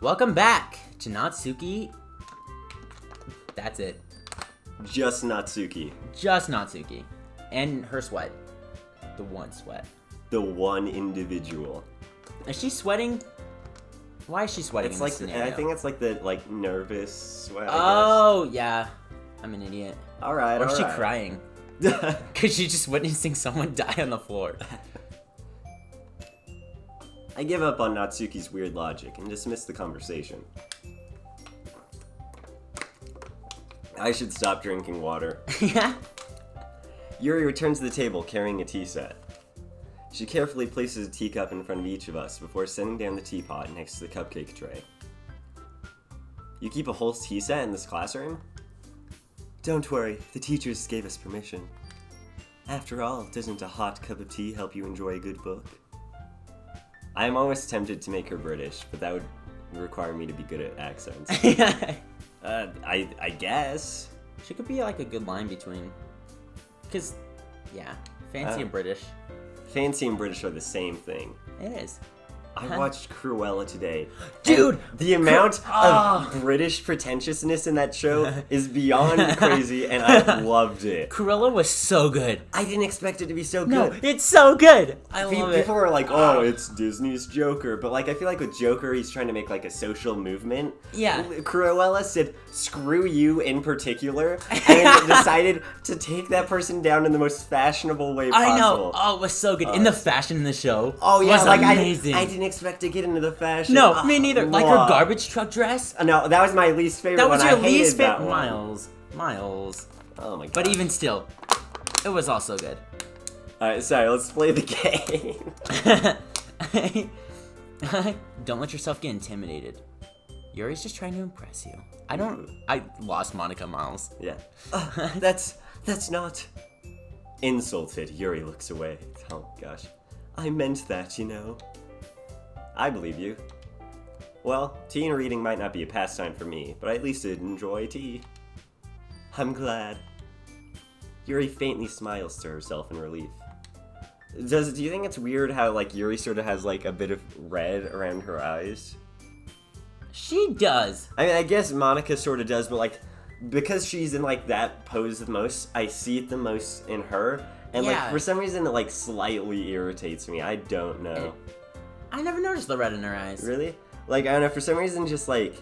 Welcome back to Natsuki. That's it. Just Natsuki. Just Natsuki. And her sweat. The one sweat. The one individual. Is she sweating? Why is she sweating It's in like this scenario? I think it's like the nervous sweat. Oh, yeah. I'm an idiot. Alright, Or is she crying? Because she's just witnessing someone die on the floor. I give up on Natsuki's weird logic and dismiss the conversation. I should stop drinking water. Yeah? Yuri returns to the table carrying a tea set. She carefully places a teacup in front of each of us before setting down the teapot next to the cupcake tray. You keep a whole tea set in this classroom? Don't worry, the teachers gave us permission. After all, doesn't a hot cup of tea help you enjoy a good book? I am almost tempted to make her British, but that would require me to be good at accents. I guess. She could be like a good line between. Because, yeah, fancy and British. Fancy and British are the same thing. It is. I watched Cruella today. Dude! And the amount of British pretentiousness in that show is beyond crazy, and I loved it. Cruella was so good. I didn't expect it to be so No, good. it's so good! I love it. People were like, oh, it's Disney's Joker. But, like, I feel like with Joker, he's trying to make, like, a social movement. Yeah. Cruella said, screw you in particular, and decided to take that person down in the most fashionable way possible. I know. Oh, it was so good. In the fashion in the show. Oh, yeah. Was Like, amazing. I didn't expect to get into the fashion. No, me neither. Like her garbage truck dress. No, that was my least favorite. That was one. your I hated least that favorite. one. Miles. Oh my god. But even still, it was also good. Alright, sorry, let's play the game. Don't let yourself get intimidated. Yuri's just trying to impress you. I lost Monica, Miles. Yeah. That's not... Insulted, Yuri looks away. Oh gosh. I meant that, you know. I believe you. Well, tea and reading might not be a pastime for me, but I at least did enjoy tea. I'm glad. Yuri faintly smiles to herself in relief. Do you think it's weird how, like, Yuri sort of has, like, a bit of red around her eyes? She does. I mean, I guess Monica sort of does, but, like, because she's in, like, that pose the most, I see it the most in her. And, like, for some reason, it, like, slightly irritates me. I don't know. I never noticed the red in her eyes. Really? Like, I don't know, for some reason, just, like,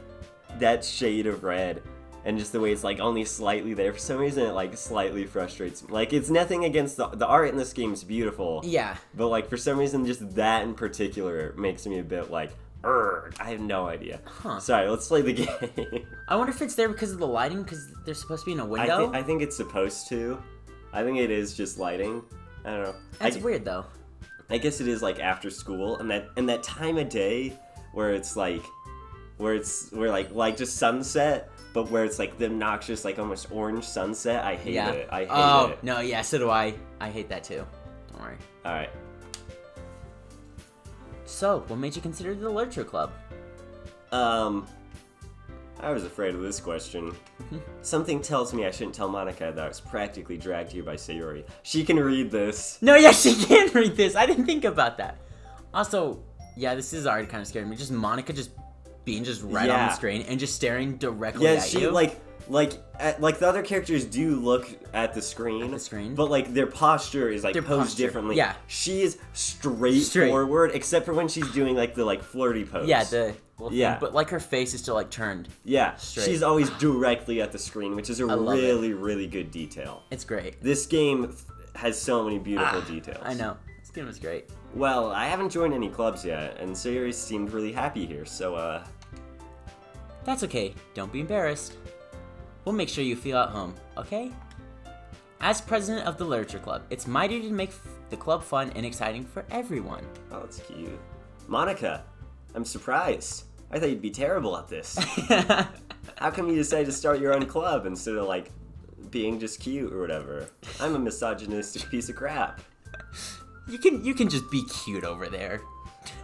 that shade of red, and just the way it's, like, only slightly there, for some reason, it, like, slightly frustrates me. Like, it's nothing against the art in this game is beautiful. Yeah. But, like, for some reason, just that in particular makes me a bit, like, I have no idea. Huh. Sorry, let's play the game. I wonder if it's there because of the lighting, because they're supposed to be in a window? I think it's supposed to. I think it is just lighting. I don't know. That's weird, though. I guess it is, like, after school, and that time of day where it's, like, where just sunset, but where it's, like, the obnoxious, like, almost orange sunset. I hate it. I hate it. Oh, no, yeah, so do I. I hate that, too. Don't worry. Alright. So, what made you consider the literature club? I was afraid of this question. Something tells me I shouldn't tell Monica that I was practically dragged here by Sayori. She can read this. No, yeah, she can read this. I didn't think about that. Also, yeah, this is already kind of scaring me. Just Monica just being just right on the screen and just staring directly at you. Yeah, like the other characters do look at the screen. But, like, their posture is, like, posed differently. Yeah. She is straight forward, except for when she's doing, like, the, like, flirty pose. Yeah, thing, but, like, her face is still, like, turned. Yeah, straight. She's always directly at the screen, which is a really, really good detail. It's great. This game has so many beautiful details. I know. This game is great. Well, I haven't joined any clubs yet, and Sayori seemed really happy here, so, That's okay. Don't be embarrassed. We'll make sure you feel at home, okay? As president of the Literature Club, it's my duty to make the club fun and exciting for everyone. Oh, that's cute. Monica, I'm surprised. I thought you'd be terrible at this. How come you decided to start your own club instead of, like, being just cute or whatever? I'm a misogynistic piece of crap. You can just be cute over there.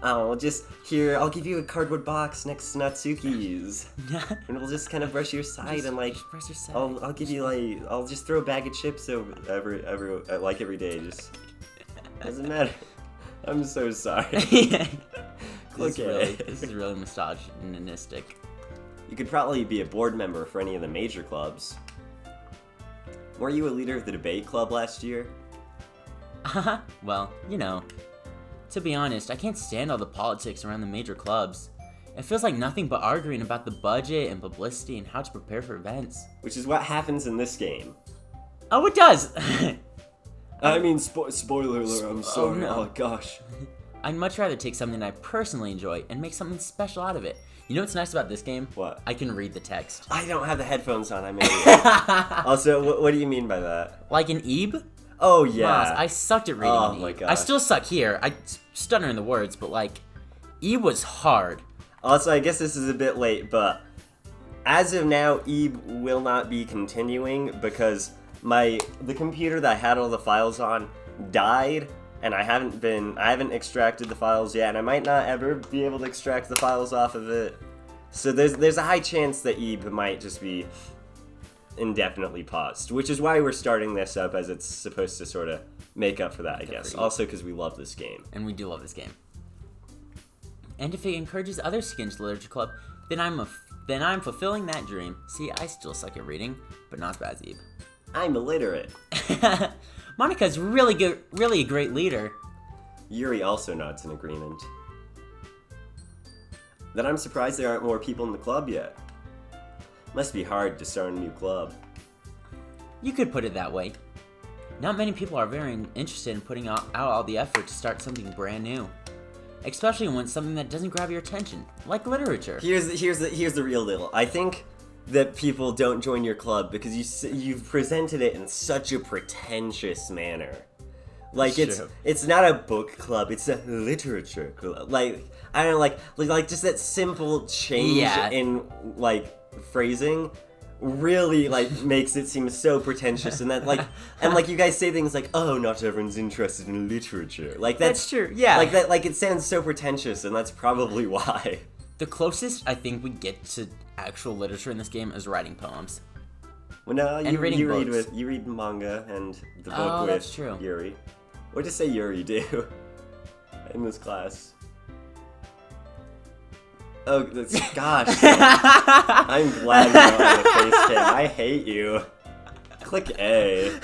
Oh, just here, I'll give you a cardboard box next to Natsuki's. And we'll just kind of brush your side and, like, brush your side. I'll give you, like, I'll just throw a bag of chips over every day, just doesn't matter. I'm so sorry. Click This is really misogynistic. You could probably be a board member for any of the major clubs. Were you a leader of the debate club last year? Well, to be honest, I can't stand all the politics around the major clubs. It feels like nothing but arguing about the budget and publicity and how to prepare for events. Which is what happens in this game. Oh, it does! I mean, spoiler alert, I'm sorry. no. Oh, gosh. I'd much rather take something I personally enjoy and make something special out of it. You know what's nice about this game? What? I can read the text. I don't have the headphones on, I'm an idiot. Also, what do you mean by that? Like an Ebe? Oh, yeah. Miles, I sucked at reading an Ebe. My gosh. I still suck here. I stutter in the words, but Ebe was hard. Also, I guess this is a bit late, but as of now, Ebe will not be continuing because the computer that I had all the files on died, and I haven't extracted the files yet, and I might not ever be able to extract the files off of it. So there's a high chance that Ebe might just be indefinitely paused, which is why we're starting this up, as it's supposed to sort of make up for that, I guess. Also because we love this game. And we do love this game. And if it encourages others to get into the Literature Club, then I'm fulfilling that dream. See, I still suck at reading, but not as bad as Ebe. I'm illiterate. Monica's really a great leader. Yuri also nods in agreement. Then I'm surprised there aren't more people in the club yet. Must be hard to start a new club. You could put it that way. Not many people are very interested in putting out all the effort to start something brand new. Especially when it's something that doesn't grab your attention, like literature. Here's the real deal. I think that people don't join your club because you've presented it in such a pretentious manner. Like it's not a book club, it's a literature club. Like I don't know, like just that simple change in phrasing really makes it seem so pretentious, and that and you guys say things like, oh, not everyone's interested in literature. That's true. Yeah. It sounds so pretentious, and that's probably why. The closest I think we get to actual literature in this game is writing poems. Well, no, you books. you read manga and the book Oh, with that's true. Yuri. What does say Yuri do in this class? Oh, gosh. I'm glad you're not on the face cam. I hate you. Click A.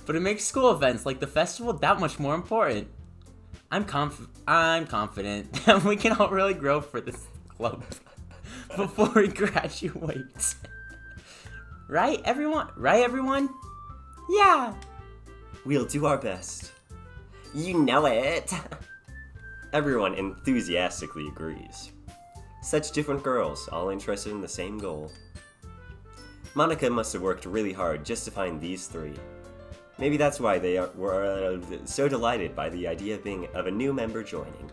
But it makes school events like the festival that much more important. I'm confident that we can all really grow for this club before we graduate. Right, everyone? Yeah. We'll do our best. You know it. Everyone enthusiastically agrees. Such different girls, all interested in the same goal. Monica must have worked really hard just to find these three. Maybe that's why they were so delighted by the idea of a new member joining.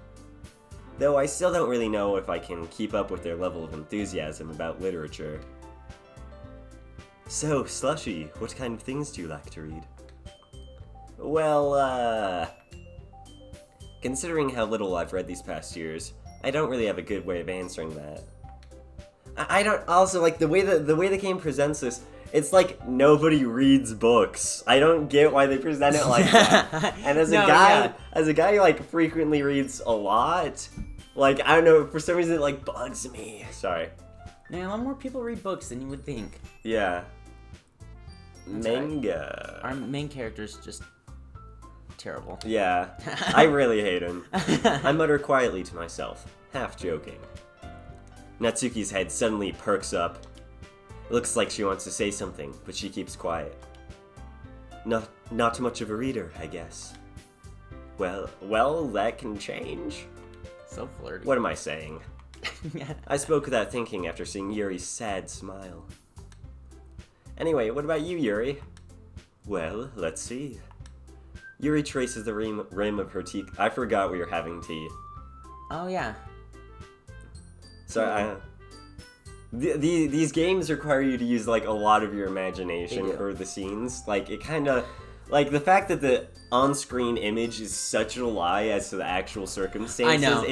Though I still don't really know if I can keep up with their level of enthusiasm about literature. So, Slushy, what kind of things do you like to read? Well, considering how little I've read these past years, I don't really have a good way of answering that. I don't, also, the way the game presents this, it's like nobody reads books. I don't get why they present it like that. And as a guy who frequently reads a lot, I don't know, for some reason it bugs me. Sorry. Man, a lot more people read books than you would think. Yeah. That's Manga. Right. Our main character's just terrible. Yeah. I really hate him. I mutter quietly to myself, half joking. Natsuki's head suddenly perks up. It looks like she wants to say something, but she keeps quiet. Not much of a reader, I guess. Well, that can change. So flirty. What am I saying? I spoke without thinking after seeing Yuri's sad smile. Anyway, what about you, Yuri? Well, let's see. Yuri traces the rim of her tea. I forgot we were having tea. Oh, yeah. So, these games require you to use, a lot of your imagination for the scenes. It kind of... the fact that the on-screen image is such a lie as to the actual circumstances. I know.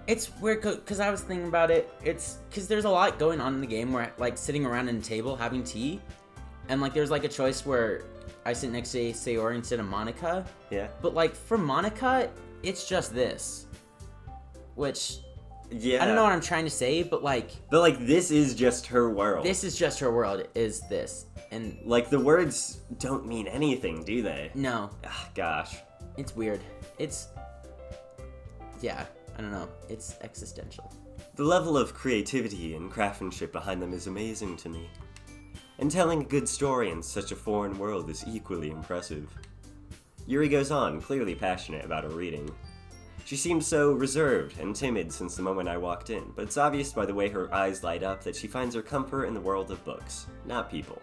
It's weird, because I was thinking about it. It's because there's a lot going on in the game where, sitting around in a table having tea, and, there's, a choice where I sit next to Sayori instead of Monica. Yeah. But, like, for Monica, it's just this. Which, yeah. I don't know what I'm trying to say, but, like... But, like, this is just her world. This is just her world, is this. And... Like, the words don't mean anything, do they? No. Ugh, gosh. It's weird. It's... Yeah, I don't know. It's existential. The level of creativity and craftsmanship behind them is amazing to me. And telling a good story in such a foreign world is equally impressive. Yuri goes on, clearly passionate about her reading. She seems so reserved and timid since the moment I walked in, but it's obvious by the way her eyes light up that she finds her comfort in the world of books, not people.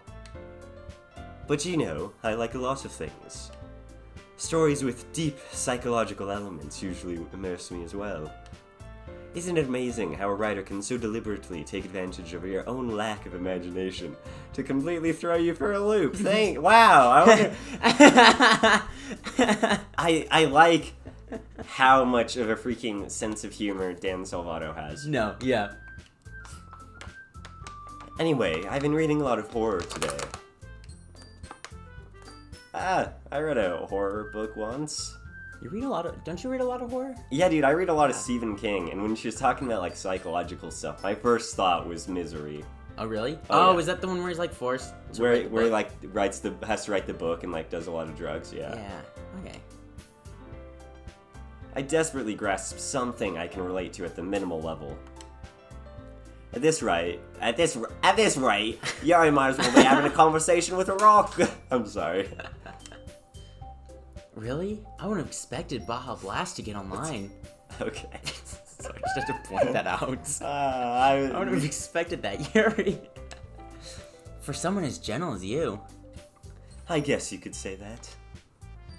But you know, I like a lot of things. Stories with deep psychological elements usually immerse me as well. Isn't it amazing how a writer can so deliberately take advantage of your own lack of imagination to completely throw you for a loop? Wow! I like how much of a freaking sense of humor Dan Salvato has. No, yeah. Anyway, I've been reading a lot of horror today. I read a horror book once. Don't you read a lot of horror? Yeah, dude, I read a lot of Stephen King, and when she was talking about, like, psychological stuff, my first thought was Misery. Oh, really? Oh, yeah. Is that the one where he's, like, forced to Where write the he, book? like, has to write the book and, like, does a lot of drugs, yeah. Yeah, okay. I desperately grasp something I can relate to at the minimal level. At this rate, Yuri might as well be having a conversation with a rock. I'm sorry. Really? I wouldn't have expected Baja Blast to get online. Okay. Sorry, just had to point that out. I I wouldn't have expected that, Yuri. For someone as gentle as you. I guess you could say that.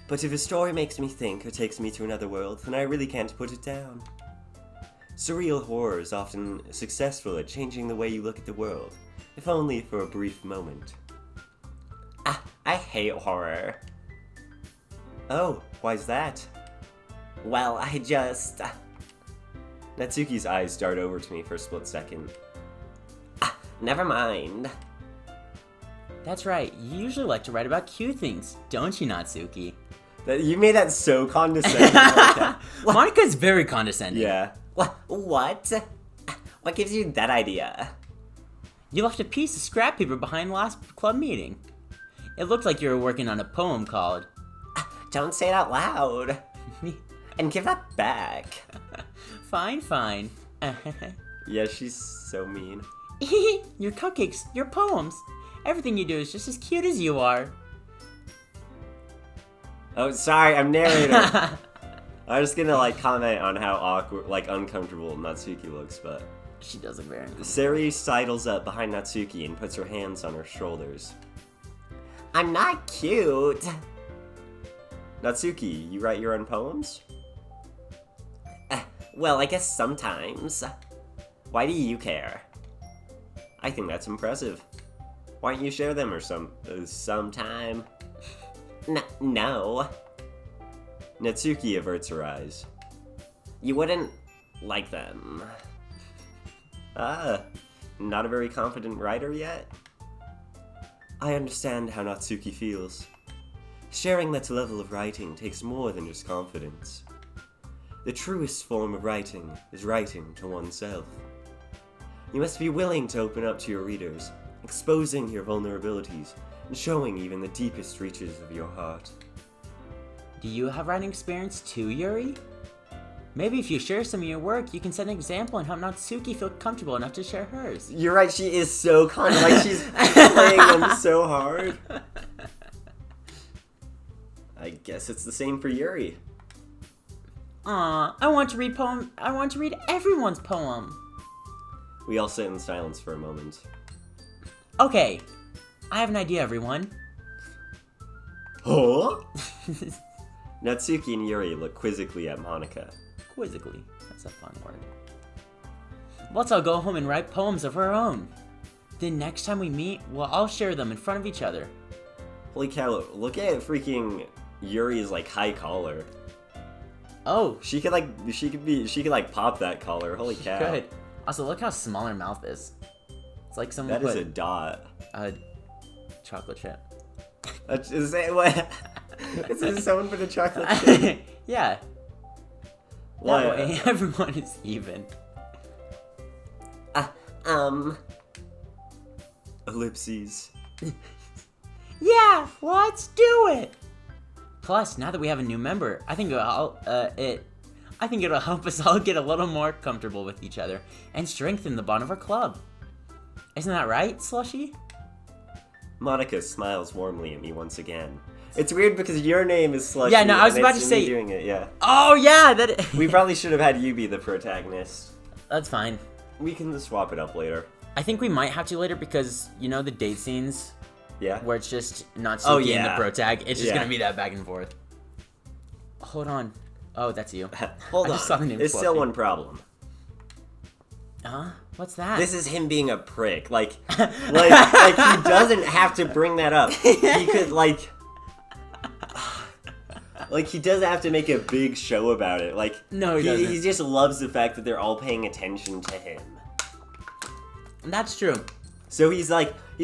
But if a story makes me think or takes me to another world, then I really can't put it down. Surreal horror is often successful at changing the way you look at the world, if only for a brief moment. I hate horror. Oh, why's that? Well, I just... Natsuki's eyes dart over to me for a split second. Never mind. That's right, you usually like to write about cute things, don't you, Natsuki? You made that so condescending. Monica. Monica's very condescending. Yeah. What? What gives you that idea? You left a piece of scrap paper behind last club meeting. It looked like you were working on a poem called... Don't say it out loud. And give that back. Fine. Yeah, she's so mean. Your cupcakes, your poems. Everything you do is just as cute as you are. Oh, sorry, I'm narrator. I was gonna, like, comment on how awkward, like, uncomfortable Natsuki looks, but... She does look very uncomfortable. Sari sidles up behind Natsuki and puts her hands on her shoulders. I'm not cute. Natsuki, you write your own poems? Well, I guess sometimes. Why do you care? I think that's impressive. Why don't you share them or sometime? No. Natsuki averts her eyes. You wouldn't like them. Not a very confident writer yet? I understand how Natsuki feels. Sharing that level of writing takes more than just confidence. The truest form of writing is writing to oneself. You must be willing to open up to your readers, exposing your vulnerabilities, and showing even the deepest reaches of your heart. Do you have writing experience too, Yuri? Maybe if you share some of your work, you can set an example and help Natsuki feel comfortable enough to share hers. You're right, she is so like she's playing them so hard. I guess it's the same for Yuri. I want to read everyone's poem. We all sit in silence for a moment. Okay, I have an idea, everyone. Huh? Natsuki and Yuri look quizzically at Monica. Quizzically, that's a fun word. Let's all go home and write poems of our own. Then next time we meet, we'll all share them in front of each other. Holy cow, look at freaking Yuri's, like, high collar. Oh. She could pop that collar. Holy cow. Good. Also, look how small her mouth is. It's like someone That is put a dot. a chocolate chip. Is that what? Is this someone for the chocolate cake? Yeah. What? That way, everyone is even. Ellipses. Yeah, let's do it. Plus, now that we have a new member, I think it'll help us all get a little more comfortable with each other and strengthen the bond of our club. Isn't that right, Slushy? Monica smiles warmly at me once again. It's weird because your name is Slushy. Yeah, no, I was and about it's to me say. doing it. Yeah. Oh yeah, We probably should have had you be the protagonist. That's fine. We can just swap it up later. I think we might have to later because you know the date scenes. Yeah. Where it's just not Suki and the yeah. pro tag. It's just Yeah. gonna be that back and forth. Hold on. Oh, that's you. Hold I just saw the on. name There's still Fluffy. one problem. Huh? What's that? This is him being a prick. Like he doesn't have to bring that up. He could like he doesn't have to make a big show about it. Like No, he doesn't. He just loves the fact that they're all paying attention to him. That's true. So he's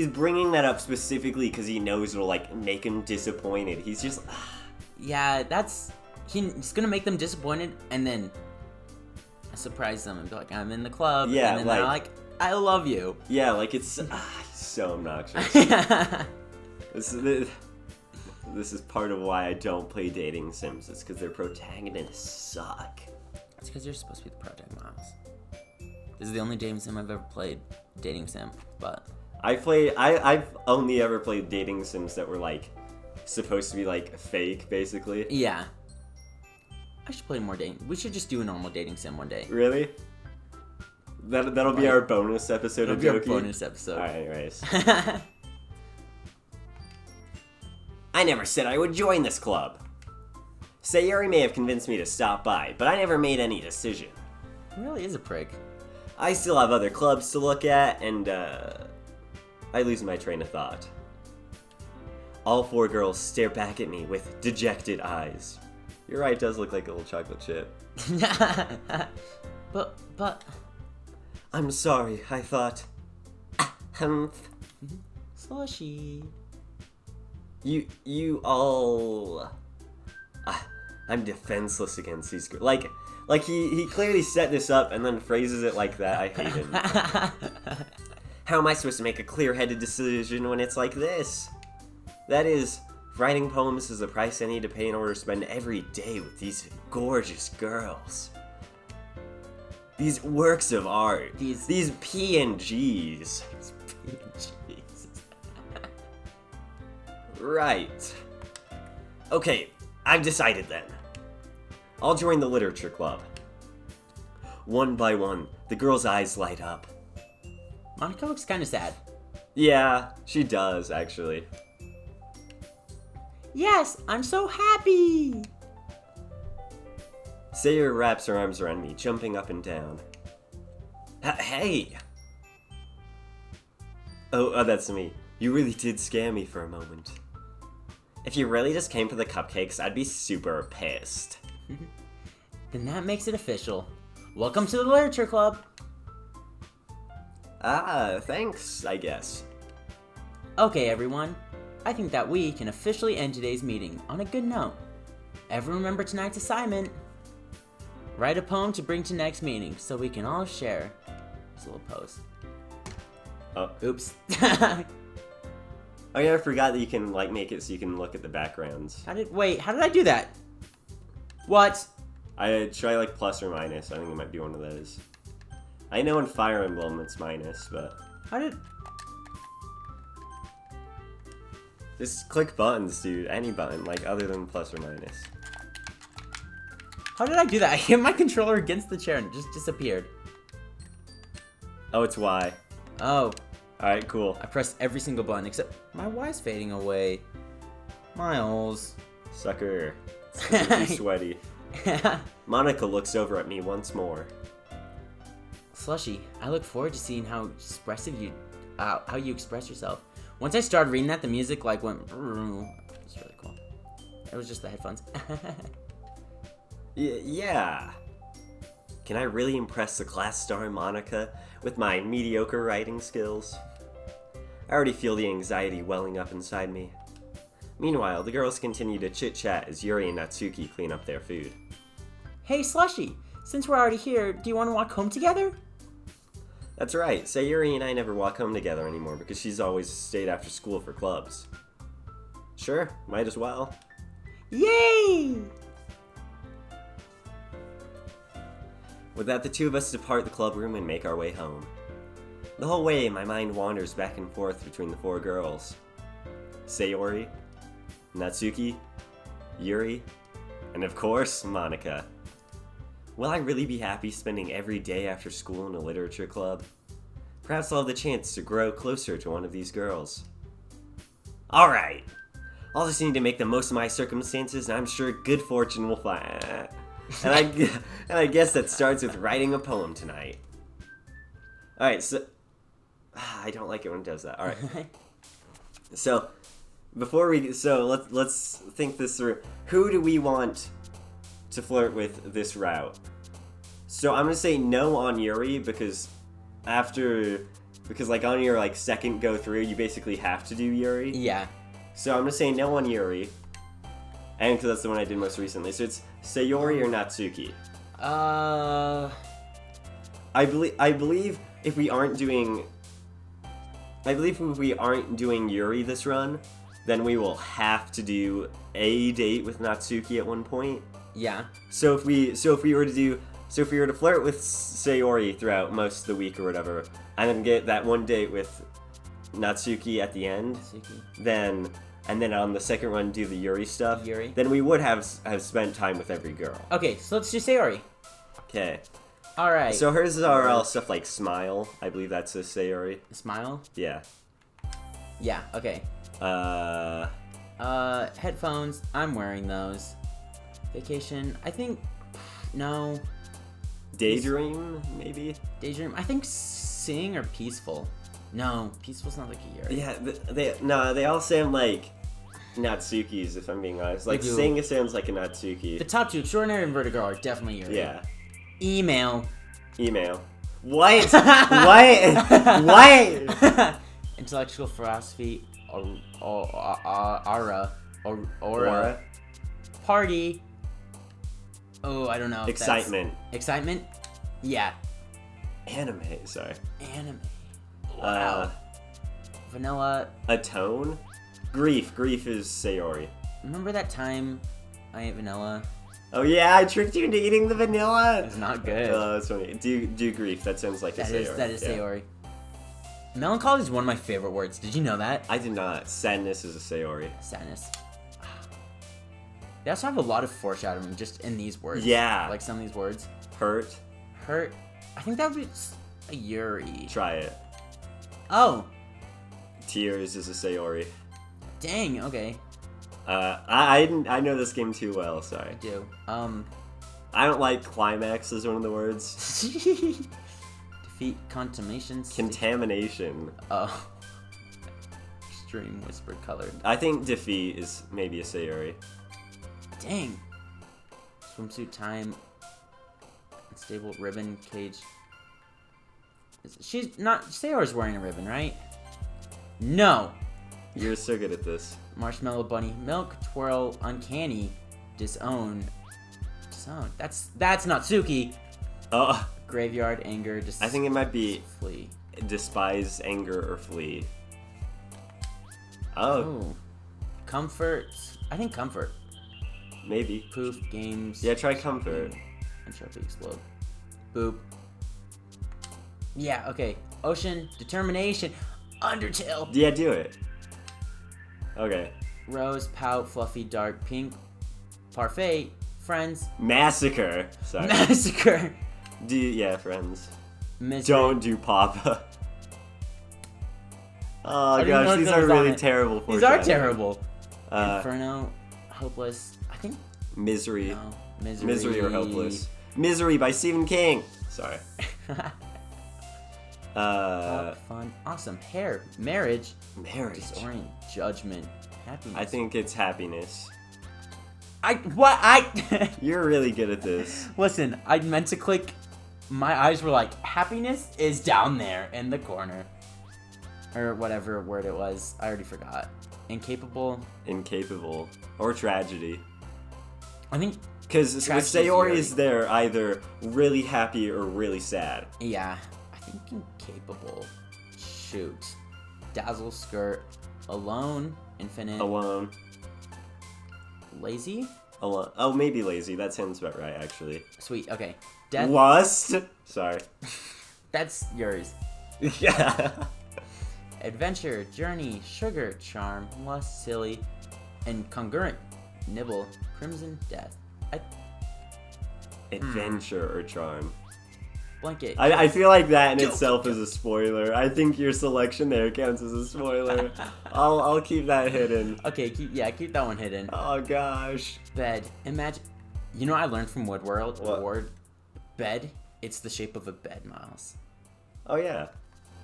bringing that up specifically because he knows it'll like make him disappointed. He's just Yeah, he's gonna make them disappointed and then surprise them and be like, I'm in the club. Yeah, and then they're like, I love you. yeah, like it's he's so obnoxious. This is part of why I don't play dating sims. It's because their protagonists suck. It's because you're supposed to be the project Miles. This is the only dating sim I've ever played. Dating sim, but I've only ever played dating sims that were like supposed to be like fake, basically. yeah. I should play more dating. We should just do a normal dating sim one day. Really? That'll be our bonus episode It'll of be our Doki? bonus episode. Alright, anyways. I never said I would join this club. Sayuri may have convinced me to stop by, but I never made any decision. He really is a prick. I still have other clubs to look at, and I lose my train of thought. All four girls stare back at me with dejected eyes. Your right does look like a little chocolate chip. But... I'm sorry, I thought... Slushy. You all... I'm defenseless against these girls. Like he clearly set this up and then phrases it like that. I hate him. How am I supposed to make a clear-headed decision when it's like this? That is, writing poems is the price I need to pay in order to spend every day with these gorgeous girls. These works of art. These PNGs. Right. Okay, I've decided then. I'll join the literature club. One by one, the girl's eyes light up. Monica looks kind of sad. Yeah, she does, actually. Yes, I'm so happy! Sayer wraps her arms around me, jumping up and down. Hey! Oh, that's me. You really did scare me for a moment. If you really just came for the cupcakes, I'd be super pissed. Then that makes it official. Welcome to the Literature Club! Thanks, I guess. Okay, everyone. I think that we can officially end today's meeting on a good note. Everyone remember tonight's assignment. Write a poem to bring to next meeting so we can all share. This little post. Oh. Oops. Oh yeah, I forgot that you can make it so you can look at the backgrounds. How did I do that? What? I try plus or minus. I think it might be one of those. I know in Fire Emblem it's minus, but How did... just click buttons, dude. Any button, other than plus or minus. How did I do that? I hit my controller against the chair and it just disappeared. Oh, it's Y. Oh. Alright, cool. I pressed every single button except my Y's fading away. Miles. Sucker. It's too sweaty. Monica looks over at me once more. Slushy, I look forward to seeing how expressive how you express yourself. Once I started reading that, the music went. It's really cool. It was just the headphones. Yeah. Can I really impress the class star Monica with my mediocre writing skills? I already feel the anxiety welling up inside me. Meanwhile, the girls continue to chit-chat as Yuri and Natsuki clean up their food. Hey, Slushy, since we're already here, do you want to walk home together? That's right, Sayuri and I never walk home together anymore because she's always stayed after school for clubs. Sure, might as well. Yay! With that, the two of us depart the club room and make our way home. The whole way, my mind wanders back and forth between the four girls. Sayori, Natsuki, Yuri, and of course, Monica. Will I really be happy spending every day after school in a literature club? Perhaps I'll have the chance to grow closer to one of these girls. Alright! I'll just need to make the most of my circumstances, and I'm sure good fortune will find. And I guess that starts with writing a poem tonight. Alright, so... I don't like it when it does that. Alright. So, let's think this through. Who do we want to flirt with this route? So I'm gonna say no on Yuri because like on your like second go through, you basically have to do Yuri. Yeah. So I'm gonna say no on Yuri, and because that's the one I did most recently. So it's Sayori or Natsuki. I believe if we aren't doing Yuri this run, then we will have to do a date with Natsuki at one point. Yeah. So if we were to flirt with Sayori throughout most of the week or whatever, and then get that one date with Natsuki at the end, then on the second run do the Yuri stuff, then we would have spent time with every girl. Okay, so let's do Sayori. Okay. Alright. So hers are all stuff like Smile. I believe that's a Sayori. Smile? Yeah. Yeah, okay. Headphones. I'm wearing those. Vacation. I think... No. Daydream, maybe? Daydream. I think Sing or Peaceful. No, Peaceful's not like a Yuri. Yeah, they all sound like Natsuki's, if I'm being honest. Like, Sing sounds like a Natsuki. The top two, Extraordinary and Vertigo, are definitely Yuri. Yeah. Email. What? What? Intellectual philosophy. Aura. Party. Oh, I don't know. Excitement. Excitement? Yeah. Anime, sorry. Anime. Wow. Vanilla. Atone? Grief is Sayori. Remember that time I ate vanilla? Oh yeah, I tricked you into eating the vanilla! It's not good. Oh, that's funny. Do grief, that sounds like a Sayori. That is Sayori. Melancholy is one of my favorite words. Did you know that? I did not. Sadness is a Sayori. Sadness. They also have a lot of foreshadowing just in these words. Yeah. Like some of these words. Hurt. I think that would be a Yuri. Try it. Oh. Tears is a Sayori. Dang, okay. I know this game too well, sorry. I do. I don't like climax as one of the words. Defeat contamination. Contamination. Oh. Extreme whispered colored. I think defeat is maybe a Sayori. Dang. Swimsuit time. Unstable ribbon cage. She's not. Sayori's wearing a ribbon, right? No. You're so good at this. Marshmallow bunny, milk, twirl, uncanny, disown. That's Natsuki. Oh. Graveyard, anger, I think it might be flee. Despise, anger, or flee. Oh. Ooh. Comfort. I think comfort. Maybe. Poof, games. Yeah, try comfort. Entropy, explode. Boop. Yeah, okay. Ocean, determination, Undertale. Yeah, do it. Okay. Rose, pout, fluffy, dark, pink, parfait, friends. Massacre. Sorry. Massacre. Yeah, friends. Misery. Don't do Papa. Oh gosh, these are really terrible. These are terrible. Inferno, hopeless. I think. Misery. No. Misery or hopeless. Misery by Stephen King. Sorry. Fun, awesome. Hair, marriage. Disorient, judgment, happiness. I think it's happiness. You're really good at this. Listen, I meant to click. My eyes were like, happiness is down there in the corner. Or whatever word it was. I already forgot. Incapable. Incapable. Or tragedy. I think. Because with Sayori is Yuri. there either really happy or really sad. Yeah, I think incapable. Shoot. Dazzle skirt. Alone. Infinite. Alone. Lazy? Alone. Oh, maybe lazy. That sounds about right, actually. Sweet, okay. Death. Lust? Sorry. That's yours. Yeah. Adventure, journey, sugar, charm, lust, silly, and congruent. Nibble, crimson, death. Adventure or charm. Blanket. I feel like that in itself is a spoiler. I think your selection there counts as a spoiler. I'll keep that hidden. Okay, keep that one hidden. Oh gosh. Bed. Imagine. You know what I learned from Woodworld? What? Ward. Bed. It's the shape of a bed, Miles. Oh yeah.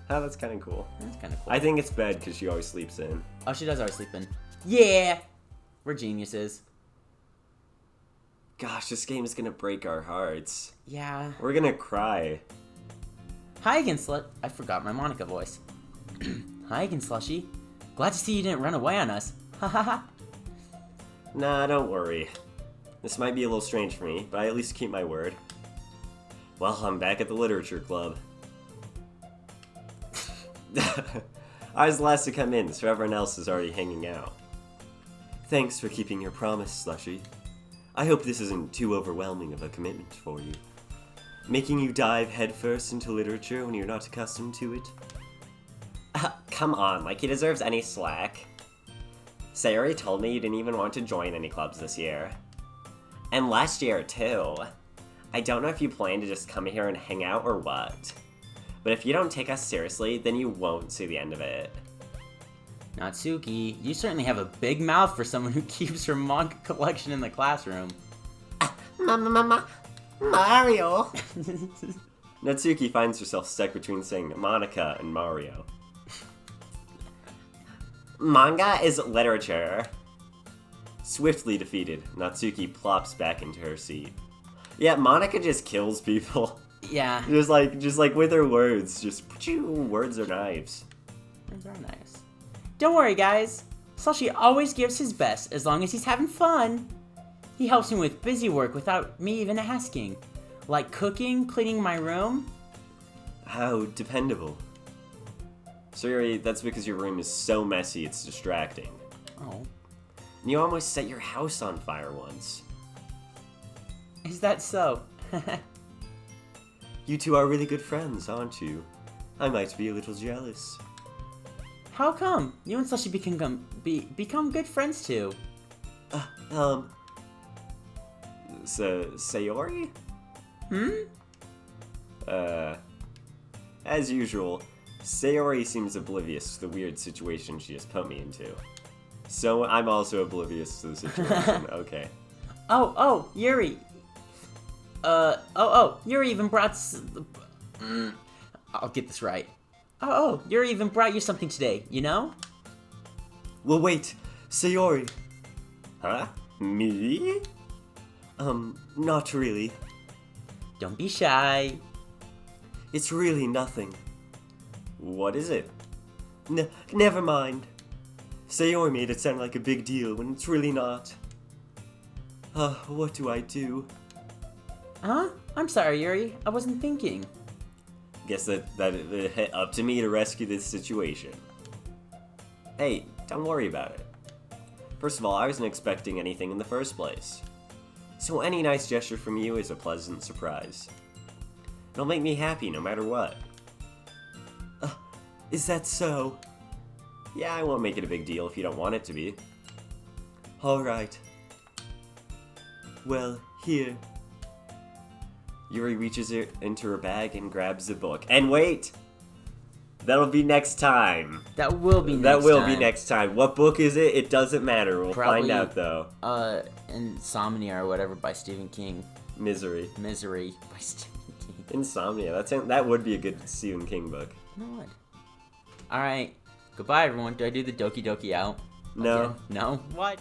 Oh, that's kind of cool. That's kind of cool. I think it's bed because she always sleeps in. Oh, she does always sleep in. Yeah! We're geniuses. Gosh, this game is gonna break our hearts. Yeah. We're gonna cry. Hi again, Slut. I forgot my Monica voice. Hi again, Slushy. Glad to see you didn't run away on us. Ha ha ha. Nah, don't worry. This might be a little strange for me, but I at least keep my word. Well, I'm back at the literature club. I was the last to come in, so everyone else is already hanging out. Thanks for keeping your promise, Slushy. I hope this isn't too overwhelming of a commitment for you. Making you dive headfirst into literature when you're not accustomed to it? Come on, like he deserves any slack. Sayori told me you didn't even want to join any clubs this year. And last year, too. I don't know if you plan to just come here and hang out or what. But if you don't take us seriously, then you won't see the end of it. Natsuki, you certainly have a big mouth for someone who keeps her manga collection in the classroom. Mario! Natsuki finds herself stuck between saying Monica and Mario. Manga is literature. Swiftly defeated, Natsuki plops back into her seat. Yeah, Monica just kills people. Yeah. Just like with her words. Just, words are knives. Those are nice. Don't worry, guys. Slushy always gives his best as long as he's having fun. He helps me with busy work without me even asking. Like cooking, cleaning my room. How dependable. Sayori, that's because your room is so messy it's distracting. Oh. You almost set your house on fire once. Is that so? You two are really good friends, aren't you? I might be a little jealous. How come? You and Slushy become good friends too. Sayori? As usual, Sayori seems oblivious to the weird situation she just put me into. So I'm also oblivious to the situation, okay. Oh, Yuri. Yuri even brought I'll get this right. Yuri even brought you something today, you know? Well, wait, Sayori. Huh? Me? Not really. Don't be shy. It's really nothing. What is it? Never mind. Sayori made it sound like a big deal when it's really not. What do I do? Huh? I'm sorry, Yuri. I wasn't thinking. Guess that up to me to rescue this situation. Hey, don't worry about it. First of all, I wasn't expecting anything in the first place. So any nice gesture from you is a pleasant surprise. It'll make me happy no matter what. Is that so? Yeah, I won't make it a big deal if you don't want it to be. Alright. Well, here. Yuri reaches into her bag and grabs a book. And wait! That'll be next time. That will be next time. That will be next time. What book is it? It doesn't matter. We'll find out, though. Insomnia or whatever by Stephen King. Misery by Stephen King. Insomnia. That would be a good Stephen King book. No, it would. Alright. Goodbye, everyone. Do I do the Doki Doki out? No. Okay. No? What?